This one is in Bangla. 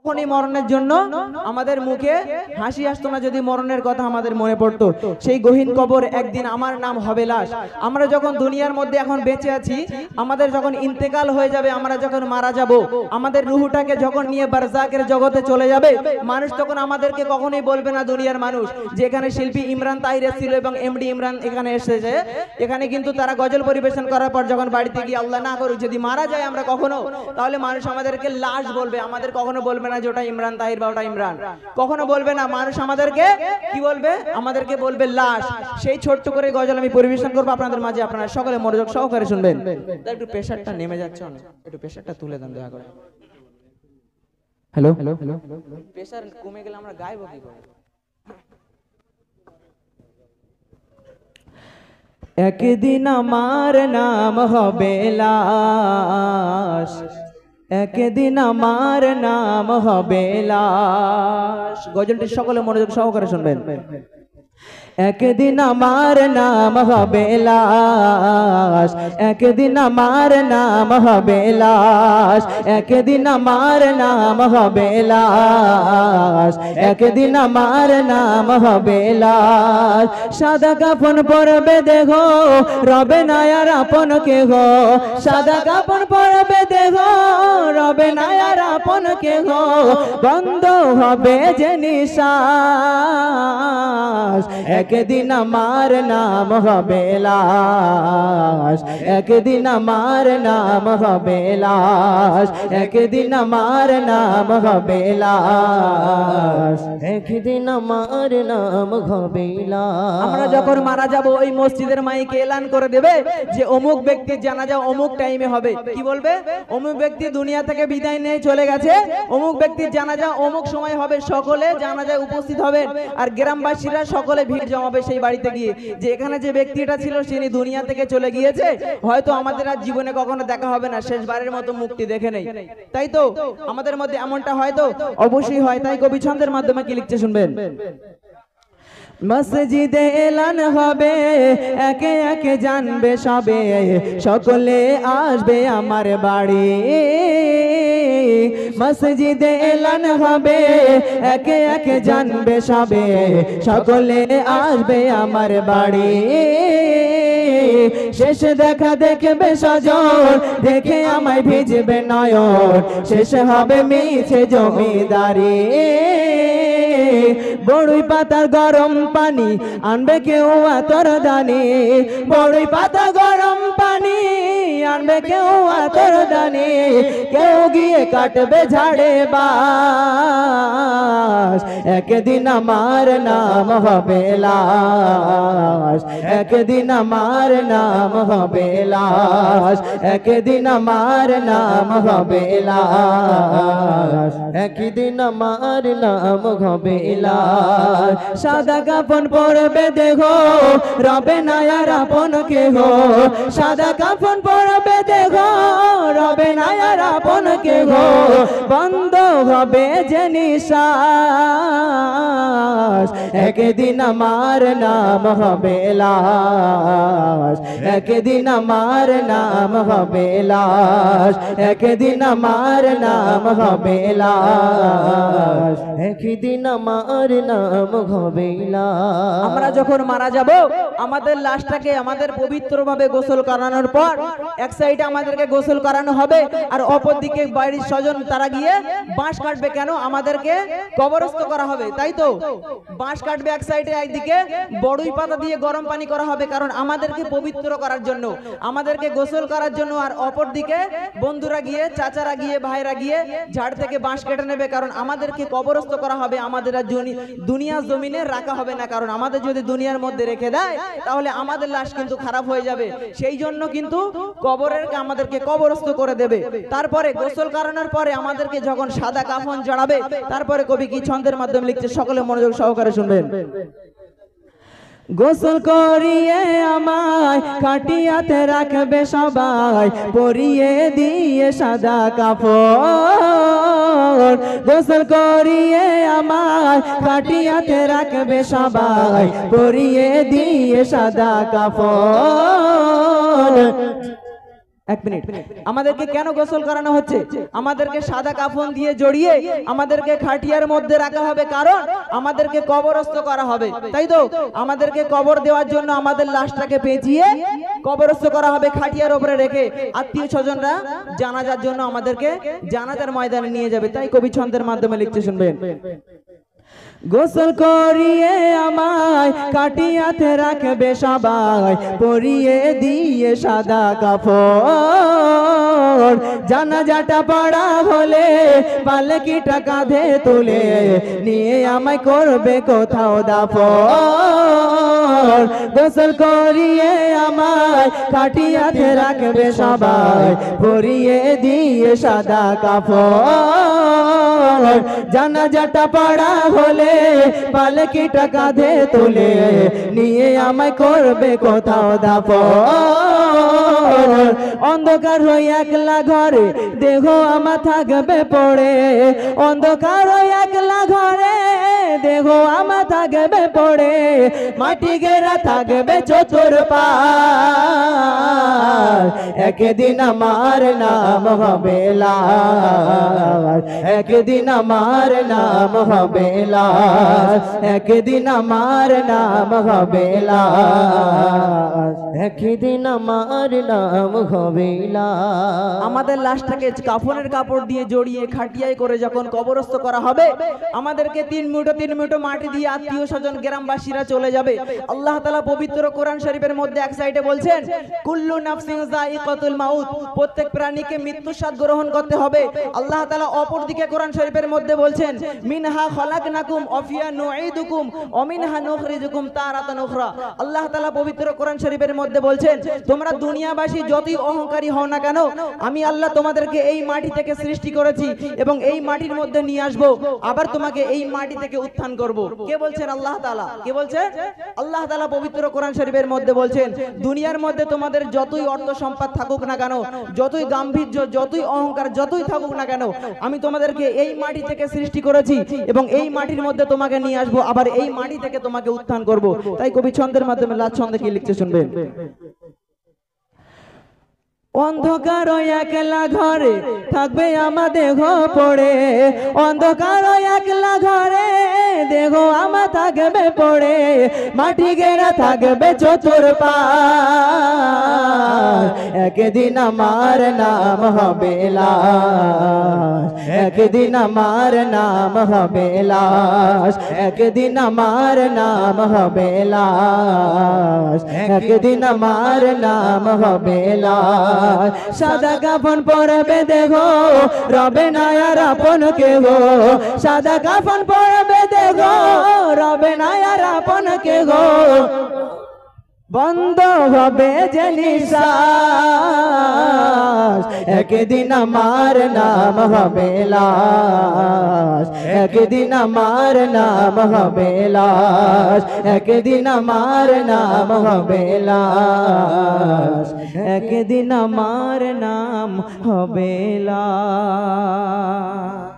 কখনই মরণের জন্য আমাদের মুখে হাসি আসতো না যদি মরণের কথা আমাদের মনে পড়তো। সেই গহীন কবর একদিন আমার নাম হবে লাশ। আমরা যখন দুনিয়ার মধ্যে এখন বেঁচে আছি, আমাদের যখন ইন্তেকাল হয়ে যাবে, আমরা যখন মারা যাব, আমাদের রুহটাকে যখন নিয়ে বারজাকের জগতে চলে যাবে, মানুষ তখন আমাদেরকে কখনোই বলবে না দুনিয়ার মানুষ যে এখানে শিল্পী ইমরান তাহির এসেছিল এবং এমডি ইমরান এখানে এসেছে। এখানে কিন্তু তারা গজল পরিবেশন করার পর যখন বাড়িতে গিয়ে আল্লাহ না করুক যদি মারা যায় আমরা কখনো, তাহলে মানুষ আমাদেরকে লাশ বলবে, আমাদের কখনো বলবে না যে ওটা ইমরান তাহির বা ওটা ইমরান, কখনো বলবে না। মানুষ আমাদেরকে কি বলবে? আমাদেরকে বলবে লাশ। সেই ছোট্ট করে গজল আমি পরিবেশন করবো আপনাদের মাঝে, আপনারা সকলে মনোযোগ সহকারে শুনবেন। একটু প্রেশারটা নেমে যাচ্ছে অনেক, একটু প্রেশারটা তুলে দেন দয়া করে। হ্যালো হ্যালো হ্যালো, প্রেশার কমে গেলে আমরা গাইবো কি করে? একদিন আমার নাম হবে লাশ, একদিন আমার নাম হবে লাশ। গজলটি সকলে মনোযোগ সহকারে শুনবেন। একদিন আমার নাম হবে লাশ, একদিন আমার নাম হবে লাশ, একদিন আমার নাম হবে লাশ, একদিন আমার নাম হবে লাশ। সাদা কাফন পরবে দেখো রবে না আর আপন কেহ, সাদা কাফন পরবে দেখো রবে না আর আপন কেহ, বন্ধ হবে যে নিঃশ্বাস। একদিন আমার নাম হবে লাশ, একদিন আমার নাম হবে লাশ, একদিন আমার নাম হবে লাশ, একদিন আমার নাম হবে লাশ। আমরা যখন মারা যাব ওই মসজিদের মাইকে এলান করে দেবে যে অমুক ব্যক্তির জানাজা অমুক টাইমে হবে। কি বলবে? অমুক ব্যক্তি দুনিয়া থেকে বিদায় নিয়ে চলে গেছে, অমুক ব্যক্তির জানাজা অমুক সময় হবে, সকলে জানাজায় উপস্থিত হবেন। আর গ্রামবাসীরা সকলে ভিড় জমাবে সেই বাড়িতে গিয়ে যে এখানে যে ব্যক্তিটা ছিল তিনি দুনিয়া থেকে চলে গিয়েছে, হয়তো আমাদের আর জীবনে কখনো দেখা হবে না, শেষবারের মতো মুক্তি দেখে নেই। তাই তো আমাদের মধ্যে এমনটা হয়তো অবশ্যই হয়। তাই কবি ছন্দের মাধ্যমে কি লিখছে শুনবেন। মসজিদে এলান হবে একে একে জানবে সবে, সকলে আসবে আমার বাড়ি। মসজিদে এলান হবে একে একে জানবে সবে, সকলে আসবে আমার বাড়ি। শেষ দেখা দেখবে সজন, দেখে আমায় ভিজবে নয়ন, শেষ হবে মিছে জমিদারি। বড়ই পাতার গরম পানি আনবে কেউ আতর দানি, বড়ই পাতা গরম পানি আনবে কেউ আতর দানি, কেউ গিয়ে কাটবে ঝাড়ে বাস। একদিন আমার নাম হবে লাশ, একদিন আমার নাম হবে লাশ, একদিন আমার নাম হবে লাশ, একদিন আমার নাম হবে লাশ। সাদা কাফন পরবে দেখো রবে না আর আপন কেহ, সাদা কাফন পরবে দেখো রবে না আর আপন কেহ, বন্ধ হবে যে নিঃশ্বাস। একদিন আমার নাম হবে লাশ, একদিন আমার নাম হবে লাশ, একদিন আমার নাম হবে লাশ, একদিন আমার নাম হবে লাশ। আমরা যখন মারা যাব আমাদের লাশটাকে আমাদের পবিত্রভাবে গোসল করানোর পর এক সাইডে আমাদেরকে গোসল করানো হবে, আর অপর দিকে বাড়ির স্বজন তারা গিয়ে বাঁশ কাটবে। কেন? আমাদেরকে কবরস্থ করা হবে, তাই তো বাঁশ কাটবে এক সাইডে, একদিকে বড়ই পাতা দিয়ে গরম পানি করা হবে, কারণ আমাদেরকে পবিত্র করার জন্য, আমাদেরকে গোসল করার জন্য। আর অপর দিকে বন্ধুরা গিয়ে, চাচারা গিয়ে, ভাইরা গিয়ে ঝাড় থেকে বাঁশ কেটে নেবে, কারণ আমাদেরকে কবরস্থ করা হবে। আমাদের আর দুনিয়ার জমিনে রাখা হবে না, কারণ আমাদের যদি দুনিয়ার মধ্যে রেখে দেয় তাহলে আমাদের লাশ কিন্তু খারাপ হয়ে যাবে। সেই জন্য কিন্তু কবরের আমাদেরকে কবরস্থ করে দেবে। তারপরে গোসল করানোর পরে আমাদেরকে যখন সাদা কাফন জড়াবে, তারপরে কবি কি ছন্দের মাধ্যমে লিখছে, সকলে মনোযোগ সহকারে শুনবেন। গোসল করিয়ে আমায় খাটিয়াতে রাখবে সবাই, পরিয়ে দিয়ে সাদা কাপড়। গোসল করিয়ে আমায় খাটিয়াতে রাখবে সবাই, পরিয়ে দিয়ে সাদা কাপড়। এক মিনিট, আমাদেরকে কেন গোসল করানো হচ্ছে? আমাদেরকে সাদা কাফন দিয়ে জড়িয়ে আমাদেরকে খাটিয়ার মধ্যে রাখা হবে, কারণ আমাদেরকে কবরস্থ করা হবে, তাই তো? আমাদেরকে কবর দেওয়ার জন্য আমাদের লাশটাকে পেঁচিয়ে কবরস্থ করা হবে খাটিয়ার উপরে রেখে। আত্মীয় স্বজনরা জানাজার জন্য আমাদেরকে জানাজার ময়দানে নিয়ে যাবে। তাই কবি ছন্দের মাধ্যমে লিখতে শুনবেন। গোসল করিয়ে আমায় কাটিয়াতে রাখবে সবাই, পরিয়ে দিয়ে সাদা কাপড়। জানাজাটা পড়া হলে পালকিটা কাঁধে তুলে নিয়ে আমায় করবে কোথাও দাফন। গোসল করিয়ে আমায় কাটিয়াতে রাখবে সবাই, পরিয়ে দিয়ে সাদা কাপড়। জানাজাটা পড়া হলে পালকিটা কাঁধে তুলে নিয়ে আমায় করবে কোথাও দাফন। অন্ধকার হয়ে একলা ঘরে দেহ আমার থাকবে পড়ে, অন্ধকার হয়ে একলা ঘরে দেহ আমার থাকবে পড়ে। মাটি ঘেরা থাকবে চতুর্পাশ, একদিন আমার নাম হবে লাশ, একদিন আমার নাম হবে লাশ, একদিন আমার নাম হবে লাশ, একদিন আমার নাম হবে লাশ। আমাদের লাশটাকে কাফনের কাপড় দিয়ে জড়িয়ে খাটিয়ায় করে যখন কবরস্থ করা হবে, আমাদেরকে 3 মুঠো মাটি দিয়ে আত্মীয় স্বজন গ্রামবাসীরা চলে যাবে। আল্লাহ তাআলা পবিত্র কোরআন শরীফের মধ্যে এক সাইডে বলছেন, কুল্লু নাফসিন যায়িকাতুল মাউত, প্রত্যেক প্রাণীকে মৃত্যুর স্বাদ গ্রহণ করতে হবে। আল্লাহ তাআলা অপর দিকে কোরআন শরীফের মধ্যে বলছেন, মিনহা খলাকনাকুম ওয়া ফিহা নুঈদুকুম ওয়া মিনহা নুখরিজুকুম তারাতান উখরা। আল্লাহ তাআলা পবিত্র কোরআন শরীফের মধ্যে বলছেন, তোমরা দুনিয়াবাসী যতই অহংকারী হও না কেন, আমি আল্লাহ তোমাদেরকে এই মাটি থেকে সৃষ্টি করেছি এবং এই মাটির মধ্যে নিয়ে আসবো, আবার তোমাকে এই মাটি থেকে উত্থান করব। কে বলছেন? আল্লাহ তাআলা। কে বলছেন? আল্লাহ তাআলা পবিত্র কোরআন শরীফের মধ্যে বলছেন, দুনিয়ার মধ্যে তোমাদের যতই অর্থ সম্পদ থাকুক না কেন, যতই গাম্ভীর্য, যতই অহংকার, যতই থাকুক না কেন, আমি তোমাদেরকে এই মাটি থেকে সৃষ্টি করেছি এবং এই মাটির মধ্যে তোমাকে নিয়ে আসবো, আবার এই মাটি থেকে তোমাকে উত্থান করব। তাই কবি ছন্দের মাধ্যমে লাজ ছন্দে কি লিখতে শুনবেন। অন্ধকার একলা ঘরে থাকবে আমার দেহ পড়ে, অন্ধকার একলা ঘরে দেহ আমার থাকবে পড়ে। মাটি ঘেরা থাকবে চতুর্পাশ, একদিন আমার নাম হবে লাশ, একদিন আমার নাম হবে লাশ, একদিন আমার নাম হবে লাশ, একদিন আমার নাম হবে লাশ। সাদা কাফন পরবে দেখো রবে না আর আপন কেহ, সাদা কাফন পরবে দেখো রবে না আর আপন কেহ। বন্ধ হবে যে নিঃশ্বাস, একদিন আমার নাম হবে লাশ, একদিন আমার নাম হবে লাশ, একদিন আমার নাম হবে লাশ, একদিন আমার নাম হবে লাশ।